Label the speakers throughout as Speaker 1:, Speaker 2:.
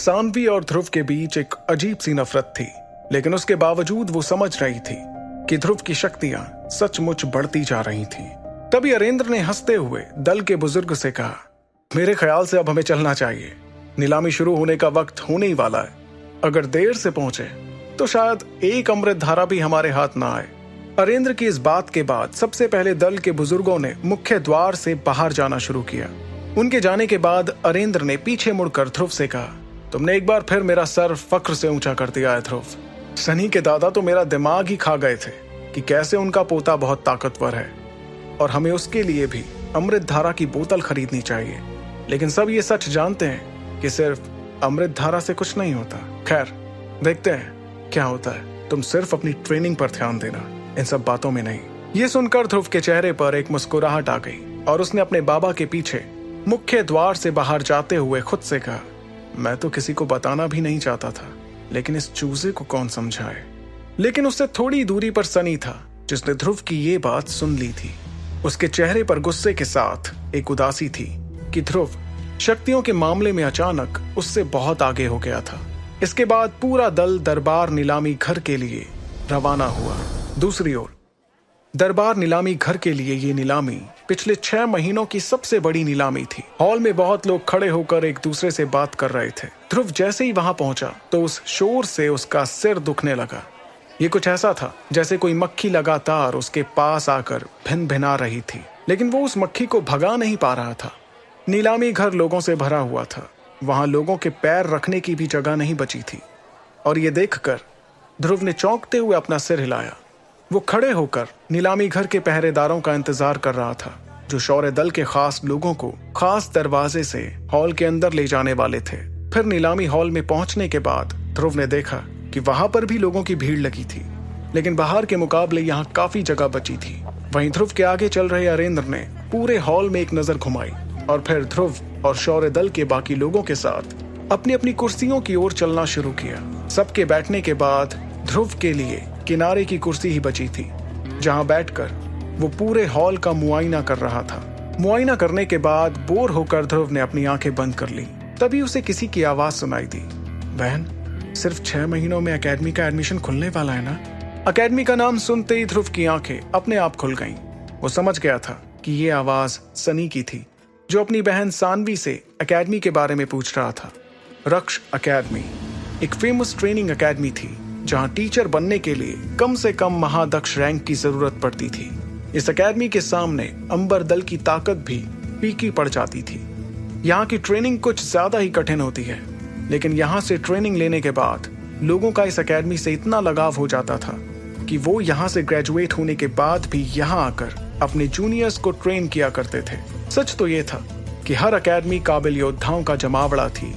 Speaker 1: सानवी और ध्रुव के बीच एक अजीब सी नफरत थी, लेकिन उसके बावजूद वो समझ रही थी कि ध्रुव की शक्तियां सचमुच बढ़ती जा रही थीं। तभी अरेंद्र ने हंसते हुए दल के बुजुर्ग से कहा, मेरे ख्याल से अब हमें चलना चाहिए। नीलामी शुरू होने का वक्त होने ही वाला है। अगर देर से पहुंचे तो शायद एक अमृत धारा भी हमारे हाथ ना आए। अरेंद्र की इस बात के बाद सबसे पहले दल के बुजुर्गों ने मुख्य द्वार से बाहर जाना शुरू किया। उनके जाने के बाद अरेंद्र ने पीछे मुड़कर ध्रुव से कहा, तुमने एक बार फिर मेरा सर फक्र से ऊंचा कर दिया है ध्रुव। सनी के दादा तो मेरा दिमाग ही खा गए थे कि कैसे उनका पोता बहुत ताकतवर है और हमें उसके लिए भी अमृत धारा की बोतल खरीदनी चाहिए। लेकिन सब ये सच जानते हैं कि सिर्फ अमृत धारा से कुछ नहीं होता। खैर, देखते हैं क्या होता है। तुम सिर्फ अपनी ट्रेनिंग पर ध्यान देना, इन सब बातों में नहीं। ये सुनकर ध्रुव के चेहरे पर एक मुस्कुराहट आ गई और उसने अपने बाबा के पीछे मुख्य द्वार से बाहर जाते हुए खुद से कहा, मैं तो किसी को बताना भी नहीं चाहता था, लेकिन इस चूजे को कौन समझाए। लेकिन उससे थोड़ी दूरी पर सनी था, जिसने ध्रुव की ये बात सुन ली थी। उसके चेहरे पर गुस्से के साथ एक उदासी थी कि ध्रुव शक्तियों के मामले में अचानक उससे बहुत आगे हो गया था। इसके बाद पूरा दल दरबार नीलामी घर के लिए रवाना हुआ। दूसरी ओर दरबार नीलामी घर के लिए ये नीलामी पिछले 6 महीनों की सबसे बड़ी नीलामी थी। हॉल में बहुत लोग खड़े होकर एक दूसरे से बात कर रहे थे। ध्रुव जैसे ही वहां पहुंचा तो उस शोर से उसका सिर दुखने लगा। ये कुछ ऐसा था जैसे कोई मक्खी लगातार उसके पास आकर भिन भिना रही थी, लेकिन वो उस मक्खी को भगा नहीं पा रहा था। नीलामी घर लोगों से भरा हुआ था। वहां लोगों के पैर रखने की भी जगह नहीं बची थी। और ये देखकर ध्रुव ने चौंकते हुए अपना सिर हिलाया। वो खड़े होकर नीलामी घर के पहरेदारों का इंतजार कर रहा था, जो शौर्य दल के खास लोगों को खास दरवाजे से हॉल के अंदर ले जाने वाले थे। फिर नीलामी हॉल में पहुंचने के बाद ध्रुव ने देखा कि वहां पर भी लोगों की भीड़ लगी थी, लेकिन बाहर के मुकाबले यहाँ काफी जगह बची थी। वहीं ध्रुव के आगे चल रहे अरेंद्र ने पूरे हॉल में एक नजर घुमाई और फिर ध्रुव और शौर्य दल के बाकी लोगों के साथ अपनी अपनी कुर्सियों की ओर चलना शुरू किया। सबके बैठने के बाद ध्रुव के लिए किनारे की कुर्सी ही बची थी, जहां बैठकर वो पूरे हॉल का मुआयना कर रहा था। मुआयना करने के बाद बोर होकर ध्रुव ने अपनी आंखें बंद कर ली। तभी उसे किसी की आवाज सुनाई दी, बहन, सिर्फ 6 महीनों में एकेडमी का एडमिशन खुलने वाला है ना? एकेडमी का नाम सुनते ही ध्रुव की आंखें अपने आप खुल गईं। वो समझ गया था कि ये आवाज सनी की थी, जो अपनी बहन सानवी से एकेडमी के बारे में पूछ रहा था। रक्ष एकेडमी एक फेमस ट्रेनिंग एकेडमी थी, जहां टीचर बनने के लिए कम से कम महादक्ष रैंक की जरूरत पड़ती थी। इस एकेडमी के सामने अंबर दल की ताकत भी फीकी पड़ जाती थी। यहाँ की ट्रेनिंग कुछ ज्यादा ही कठिन होती है, लेकिन यहाँ से ट्रेनिंग लेने के बाद लोगों का इस एकेडमी से इतना लगाव हो जाता था कि वो यहाँ से ग्रेजुएट होने के बाद भी यहाँ आकर अपने जूनियर्स को ट्रेन किया करते थे। सच तो ये था कि हर एकेडमी काबिल योद्धाओं का जमावड़ा थी,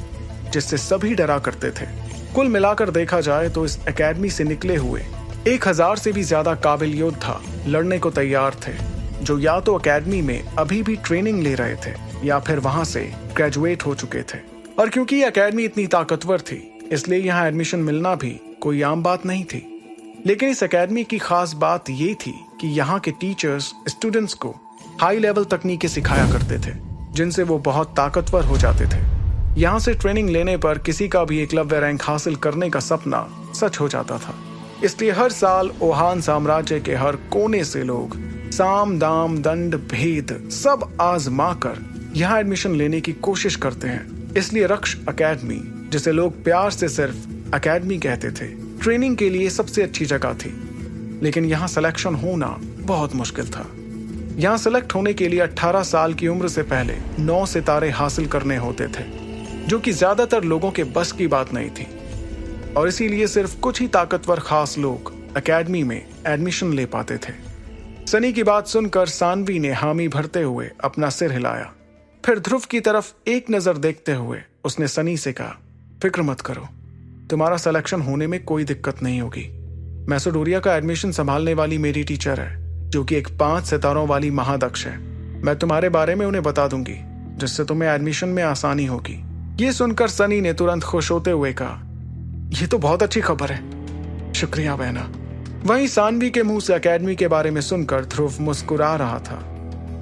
Speaker 1: जिससे सभी डरा करते थे। कुल मिलाकर देखा जाए तो इस एकेडमी से निकले हुए 1000 से भी ज्यादा काबिल योद्धा लड़ने को तैयार थे, जो या तो एकेडमी में अभी भी ट्रेनिंग ले रहे थे या फिर वहां से ग्रेजुएट हो चुके थे। और क्योंकि ये एकेडमी इतनी ताकतवर थी, इसलिए यहाँ एडमिशन मिलना भी कोई आम बात नहीं थी। लेकिन इस एकेडमी की खास बात ये थी कि यहाँ के टीचर्स स्टूडेंट्स को हाई लेवल तकनीकें सिखाया करते थे, जिनसे वो बहुत ताकतवर हो जाते थे। यहाँ से ट्रेनिंग लेने पर किसी का भी एकलव्य रैंक हासिल करने का सपना सच हो जाता था। इसलिए हर साल ओहान साम्राज्य के हर कोने से लोग साम दाम दंड भेद सब आजमा कर यहाँ एडमिशन लेने की कोशिश करते हैं। इसलिए रक्ष एकेडमी, जिसे लोग प्यार से सिर्फ एकेडमी कहते थे, ट्रेनिंग के लिए सबसे अच्छी जगह थी। लेकिन यहाँ सिलेक्शन होना बहुत मुश्किल था। यहाँ सिलेक्ट होने के लिए 18 साल की उम्र से पहले 9 सितारे हासिल करने होते थे, जो कि ज्यादातर लोगों के बस की बात नहीं थी। और इसीलिए सिर्फ कुछ ही ताकतवर खास लोग एकेडमी में एडमिशन ले पाते थे। सनी की बात सुनकर सानवी ने हामी भरते हुए अपना सिर हिलाया। फिर ध्रुव की तरफ एक नजर देखते हुए उसने सनी से कहा, फिक्र मत करो, तुम्हारा सिलेक्शन होने में कोई दिक्कत नहीं होगी। मैसेडोरिया का एडमिशन संभालने वाली मेरी टीचर है, जो कि एक 5 सितारों वाली महादक्ष है। मैं तुम्हारे बारे में उन्हें बता दूंगी, जिससे तुम्हें एडमिशन में आसानी होगी। ये सुनकर सनी ने तुरंत खुश होते हुए कहा, यह तो बहुत अच्छी खबर है, शुक्रिया बहना। वहीं सानवी के मुंह से एकेडमी के बारे में सुनकर ध्रुव मुस्कुरा रहा था।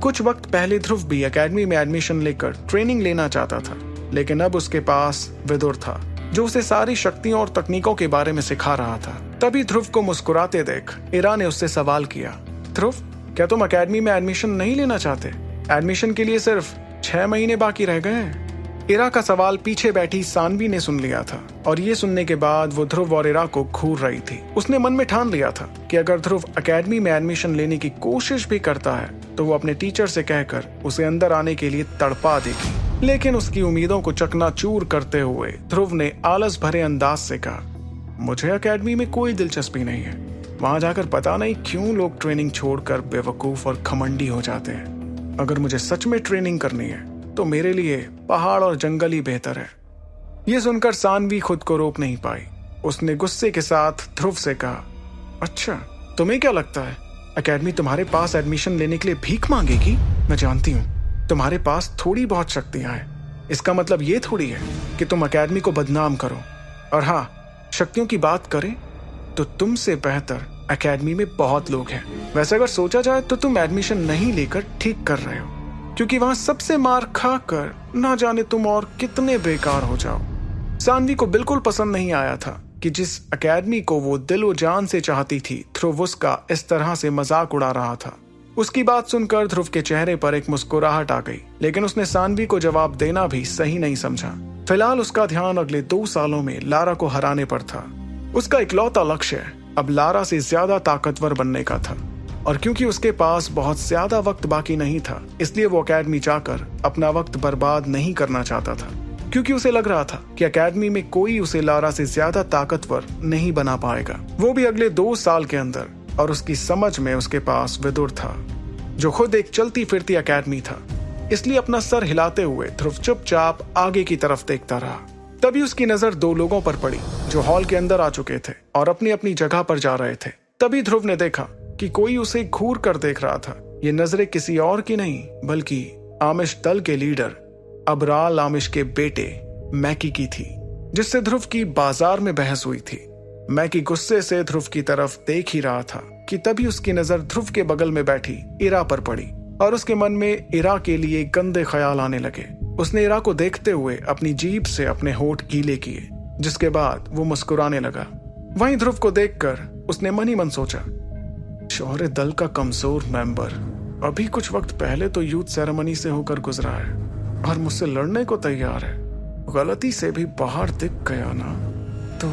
Speaker 1: कुछ वक्त पहले ध्रुव भी एकेडमी में एडमिशन लेकर ट्रेनिंग लेना चाहता था, लेकिन अब उसके पास विदुर था, जो उसे सारी शक्तियों और तकनीकों के बारे में सिखा रहा था। तभी ध्रुव को मुस्कुराते देख इरा ने उससे सवाल किया, ध्रुव, क्या तुम अकेडमी में एडमिशन नहीं लेना चाहते? एडमिशन के लिए सिर्फ 6 महीने बाकी रह गए हैं। इरा का सवाल पीछे बैठी सानवी ने सुन लिया था और ये सुनने के बाद वो ध्रुव और इरा को घूर रही थी। उसने मन में ठान लिया था कि अगर ध्रुव अकेडमी में एडमिशन लेने की कोशिश भी करता है तो वो अपने टीचर से कहकर उसे अंदर आने के लिए तड़पा देगी। लेकिन उसकी उम्मीदों को चकनाचूर करते हुए ध्रुव ने आलस भरे अंदाज से कहा, मुझे अकेडमी में कोई दिलचस्पी नहीं है। वहां जाकर पता नहीं क्यों लोग ट्रेनिंग छोड़कर बेवकूफ और घमंडी हो जाते हैं। अगर मुझे सच में ट्रेनिंग करनी है तो मेरे लिए पहाड़ और जंगल ही बेहतर है। यह सुनकर सानवी खुद को रोक नहीं पाई। उसने गुस्से के साथ ध्रुव से कहा, अच्छा, तुम्हें क्या लगता है अकेडमी तुम्हारे पास एडमिशन लेने के लिए भीख मांगेगी? मैं जानती हूँ तुम्हारे पास थोड़ी बहुत शक्तियां हैं। इसका मतलब ये थोड़ी है कि तुम अकेडमी को बदनाम करो। और हाँ, शक्तियों की बात करें तो तुमसे बेहतर अकेडमी में बहुत लोग हैं। वैसे अगर सोचा जाए तो तुम एडमिशन नहीं लेकर ठीक कर रहे हो, क्योंकि वहां सबसे मार खाकर ना जाने तुम और कितने बेकार हो जाओ। सानवी को बिल्कुल पसंद नहीं आया था कि जिस अकेडमी को वो दिलो जान से चाहती थी, ध्रुव उसका इस तरह से मजाक उड़ा रहा था। उसकी बात सुनकर ध्रुव के चेहरे पर एक मुस्कुराहट आ गई, लेकिन उसने सानवी को जवाब देना भी सही नहीं समझा। फिलहाल उसका ध्यान अगले 2 सालों में लारा को हराने पर था। उसका इकलौता लक्ष्य अब लारा से ज्यादा ताकतवर बनने का था, और क्योंकि उसके पास बहुत ज्यादा वक्त बाकी नहीं था, इसलिए वो अकेडमी जाकर अपना वक्त बर्बाद नहीं करना चाहता था, क्योंकि उसे लग रहा था कि अकेडमी में कोई उसे लारा से ज्यादा ताकतवर नहीं बना पाएगा, वो भी अगले 2 साल के अंदर। और उसकी समझ में उसके पास विदुर था, जो खुद एक चलती फिरती अकेडमी था। इसलिए अपना सर हिलाते हुए ध्रुव चुपचाप आगे की तरफ देखता रहा। तभी उसकी नजर 2 लोगों पर पड़ी जो हॉल के अंदर आ चुके थे और अपनी अपनी जगह पर जा रहे थे। तभी ध्रुव ने देखा कि कोई उसे घूर कर देख रहा था। ये नजरें किसी और की नहीं बल्कि आमिश दल के लीडर अबराल आमिश के बेटे मैकी की थी, जिससे ध्रुव की बाजार में बहस हुई थी। मैकी गुस्से से ध्रुव की तरफ देख ही रहा था कि तभी उसकी नजर ध्रुव के बगल में बैठी इरा पर पड़ी और उसके मन में इरा के लिए गंदे ख्याल आने लगे। उसने इरा को देखते हुए अपनी जीभ से अपने होंठ गीले किए, जिसके बाद वो मुस्कुराने लगा। वहीं ध्रुव को देखकर उसने मन ही मन सोचा, शौर्य दल का कमजोर मेंबर अभी कुछ वक्त पहले तो यूथ सेरेमनी से होकर गुजरा है और मुझसे लड़ने को तैयार है। गलती से भी बाहर दिख गया ना तो।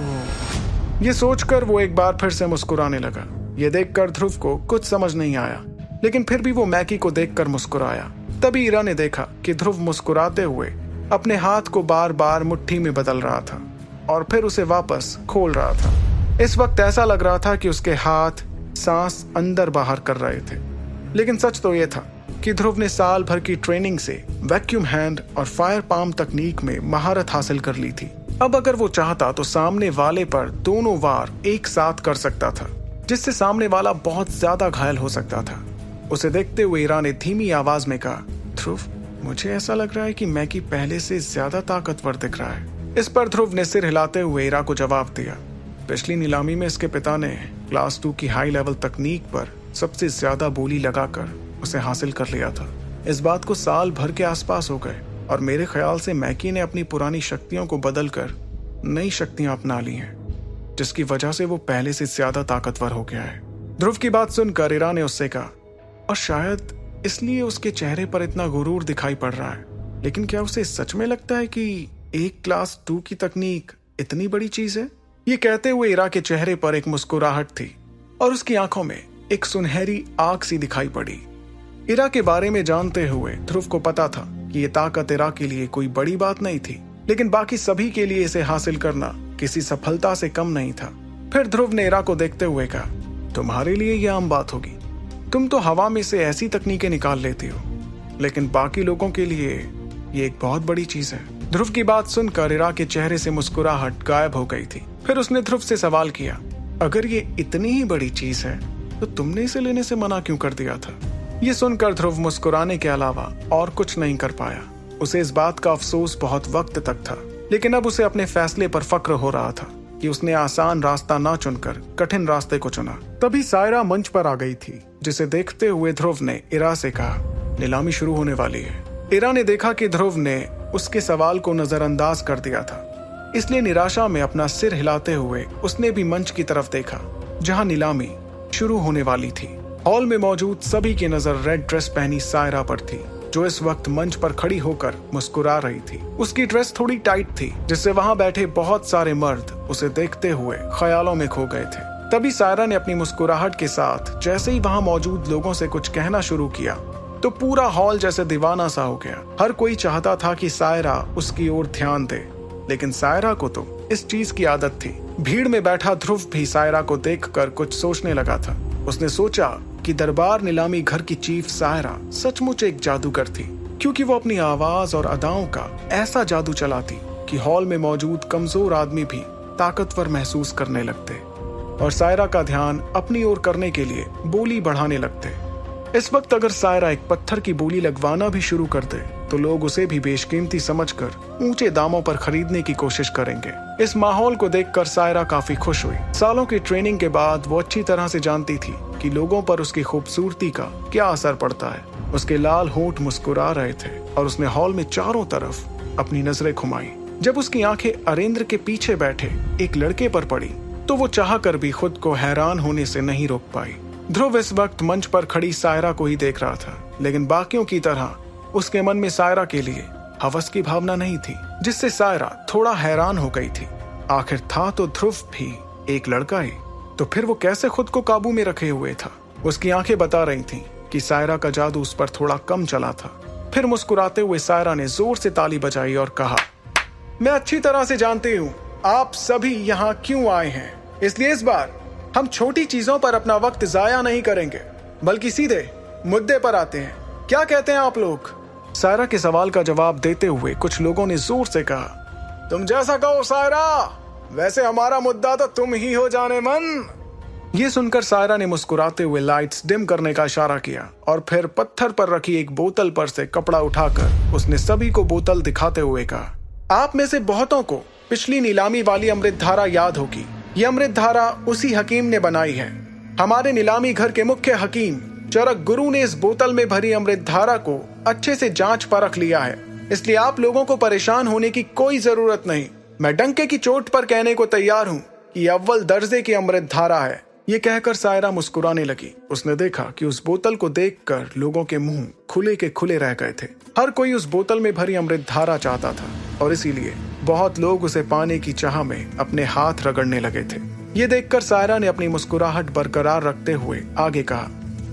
Speaker 1: ये सोचकर वो एक बार फिर से मुस्कुराने लगा। ये देखकर ध्रुव को कुछ समझ नहीं आया, लेकिन फिर भी वो मैकी को देखकर मुस्कुराया। तभी इरा ने देखा कि ध्रुव मुस्कुराते हुए अपने हाथ को बार बार मुट्ठी में बदल रहा था और फिर उसे वापस खोल रहा था। इस वक्त ऐसा लग रहा था कि उसके हाथ सांस अंदर बाहर कर रहे थे। लेकिन सच तो यह था कि ध्रुव ने साल भर की ट्रेनिंग से वैक्यूम हैंड और फायर पाम तकनीक में महारत हासिल कर ली थी। अब अगर वो चाहता तो सामने वाले पर दोनों वार एक साथ कर सकता था, जिससे सामने वाला बहुत ज्यादा घायल हो सकता था। उसे देखते हुए इरा ने धीमी आवाज में कहा, ध्रुव, मुझे ऐसा लग रहा है कि मैकी पहले से ज्यादा ताकतवर दिख रहा है। इस पर ध्रुव ने सिर हिलाते हुए इरा को जवाब दिया, पिछली नीलामी में इसके पिता ने क्लास 2 की हाई लेवल तकनीक पर सबसे ज्यादा बोली लगाकर उसे हासिल कर लिया था। इस बात को साल भर के आसपास हो गए और मेरे ख्याल से मैकी ने अपनी पुरानी शक्तियों को बदलकर नई शक्तियां अपना ली हैं, जिसकी वजह से वो पहले से ज्यादा ताकतवर हो गया है। ध्रुव की बात सुनकर इरा ने उससे कहा, और शायद इसलिए उसके चेहरे पर इतना गुरूर दिखाई पड़ रहा है। लेकिन क्या उसे सच में लगता है कि एक क्लास 2 की तकनीक इतनी बड़ी चीज है? ये कहते हुए इरा के चेहरे पर एक मुस्कुराहट थी और उसकी आंखों में एक सुनहरी आग सी दिखाई पड़ी। इरा के बारे में जानते हुए ध्रुव को पता था कि ये ताकत इरा के लिए कोई बड़ी बात नहीं थी, लेकिन बाकी सभी के लिए इसे हासिल करना किसी सफलता से कम नहीं था। फिर ध्रुव ने इरा को देखते हुए कहा, तुम्हारे लिए यह आम बात होगी, तुम तो हवा में से ऐसी तकनीकें निकाल लेती हो, लेकिन बाकी लोगों के लिए ये एक बहुत बड़ी चीज है। ध्रुव की बात सुनकर इरा के चेहरे से मुस्कुराहट गायब हो गई थी। फिर उसने ध्रुव से सवाल किया, अगर ये इतनी ही बड़ी चीज है तो तुमने इसे लेने से मना क्यों कर दिया था? ये सुनकर ध्रुव मुस्कुराने के अलावा और कुछ नहीं कर पाया। उसे इस बात का अफसोस बहुत वक्त तक था, लेकिन अब उसे अपने फैसले पर फक्र हो रहा था कि उसने आसान रास्ता ना चुनकर कठिन रास्ते को चुना। तभी सायरा मंच पर आ गई थी, जिसे देखते हुए ध्रुव ने इरा से कहा, नीलामी शुरू होने वाली है। इरा ने देखा कि ध्रुव ने उसके सवाल को नजरअंदाज कर दिया था, इसलिए निराशा में अपना सिर हिलाते हुए उसने भी मंच की तरफ देखा जहां नीलामी शुरू होने वाली थी। हॉल में मौजूद सभी की नजर रेड ड्रेस पहनी सायरा पर थी, जो इस वक्त मंच पर खड़ी होकर मुस्कुरा रही थी। उसकी ड्रेस थोड़ी टाइट थी, जिससे वहां बैठे बहुत सारे मर्द उसे देखते हुए ख्यालों में खो गए थे। तभी सायरा ने अपनी मुस्कुराहट के साथ जैसे ही वहां मौजूद लोगों से कुछ कहना शुरू किया तो पूरा हॉल जैसे दीवाना सा हो गया। हर कोई चाहता था कि सायरा उसकी ओर ध्यान दे, लेकिन सायरा को तो इस चीज की आदत थी। भीड़ में बैठा ध्रुव भी सायरा को देखकर कुछ सोचने लगा था। उसने सोचा कि दरबार नीलामी घर की चीफ सायरा सचमुच एक जादूगर थी, क्योंकि वो अपनी आवाज और अदाओं का ऐसा जादू चलाती कि हॉल में मौजूद कमजोर आदमी भी ताकतवर महसूस करने लगते और सायरा का ध्यान अपनी ओर करने के लिए बोली बढ़ाने लगते। इस वक्त अगर सायरा एक पत्थर की बोली लगवाना भी शुरू कर दे तो लोग उसे भी बेशकीमती समझकर ऊंचे दामों पर खरीदने की कोशिश करेंगे। इस माहौल को देखकर सायरा काफी खुश हुई। सालों की ट्रेनिंग के बाद वो अच्छी तरह से जानती थी कि लोगों पर उसकी खूबसूरती का क्या असर पड़ता है। उसके लाल होंठ मुस्कुरा रहे थे और उसने हॉल में चारों तरफ अपनी नजरें घुमाई। जब उसकी आंखें अरेंद्र के पीछे बैठे एक लड़के पर पड़ी तो वो चाहकर भी खुद को हैरान होने से नहीं रोक पाई। ध्रुव इस वक्त मंच पर खड़ी सायरा को ही देख रहा था, लेकिन बाकियों की तरह उसके मन में सायरा के लिए हवस की भावना नहीं थी, जिससे सायरा थोड़ा हैरान हो गई थी। आखिर था तो ध्रुव भी एक लड़का ही, तो फिर वो कैसे खुद को काबू में रखे हुए था। उसकी आंखें बता रही थीं कि सायरा का जादू उस पर थोड़ा कम चला था। फिर मुस्कुराते हुए सायरा ने जोर से ताली बजाई और कहा, मैं अच्छी तरह से जानती हूँ आप सभी यहाँ क्यों आए हैं, इसलिए इस बार हम छोटी चीजों पर अपना वक्त जाया नहीं करेंगे, बल्कि सीधे मुद्दे पर आते हैं। क्या कहते हैं आप लोग? सायरा के सवाल का जवाब देते हुए कुछ लोगों ने जोर से कहा, तुम जैसा कहो सायरा, वैसे हमारा मुद्दा तो तुम ही हो जाने मन। ये सुनकर सायरा ने मुस्कुराते हुए लाइट्स डिम करने का इशारा किया और फिर पत्थर पर रखी एक बोतल पर से कपड़ा उठाकर उसने सभी को बोतल दिखाते हुए कहा, आप में से बहुतों को पिछली नीलामी वाली अमृत धारा याद होगी। ये अमृत धारा उसी हकीम ने बनाई है। हमारे नीलामी घर के मुख्य हकीम चरक गुरु ने इस बोतल में भरी अमृत धारा को अच्छे से जांच परख लिया है, इसलिए आप लोगों को परेशान होने की कोई जरूरत नहीं। मैं डंके की चोट पर कहने को तैयार हूँ कि ये अव्वल दर्जे की अमृत धारा है। ये कहकर सायरा मुस्कुराने लगी। उसने देखा कि उस बोतल को देखकर लोगों के मुंह खुले के खुले रह गए थे। हर कोई उस बोतल में भरी अमृत धारा चाहता था और इसीलिए बहुत लोग उसे पाने की चाह में अपने हाथ रगड़ने लगे थे। ये देखकर सायरा ने अपनी मुस्कुराहट बरकरार रखते हुए आगे कहा,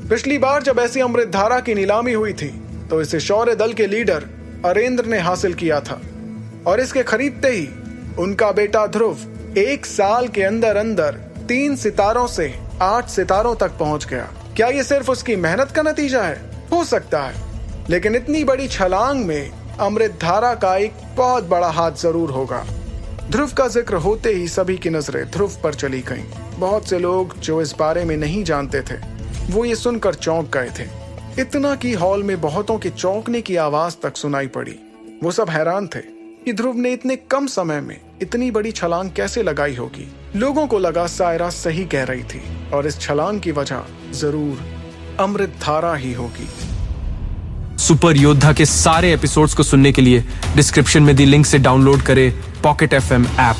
Speaker 1: पिछली बार जब ऐसी अमृत धारा की नीलामी हुई थी तो इसे शौर्य दल के लीडर अरेंद्र ने हासिल किया था और इसके खरीदते ही उनका बेटा ध्रुव 1 साल के अंदर अंदर 3 सितारों से 8 सितारों तक पहुंच गया। क्या ये सिर्फ उसकी मेहनत का नतीजा है? हो सकता है, लेकिन इतनी बड़ी छलांग में अमृत धारा का एक बहुत बड़ा हाथ जरूर होगा। ध्रुव का जिक्र होते ही सभी की नजरें ध्रुव पर चली गईं। बहुत से लोग जो इस बारे में नहीं जानते थे वो ये सुनकर चौंक गए थे। इतना कि हॉल में बहुतों के चौंकने की आवाज तक सुनाई पड़ी। वो सब हैरान थे कि ध्रुव ने इतने कम समय में इतनी बड़ी छलांग कैसे लगाई होगी। लोगों को लगा सायरा सही कह रही थी और इस छलांग की वजह जरूर अमृत धारा ही होगी।
Speaker 2: सुपर योद्धा के सारे एपिसोड्स को सुनने के लिए डिस्क्रिप्शन में दी लिंक से डाउनलोड करें पॉकेट FM ऐप।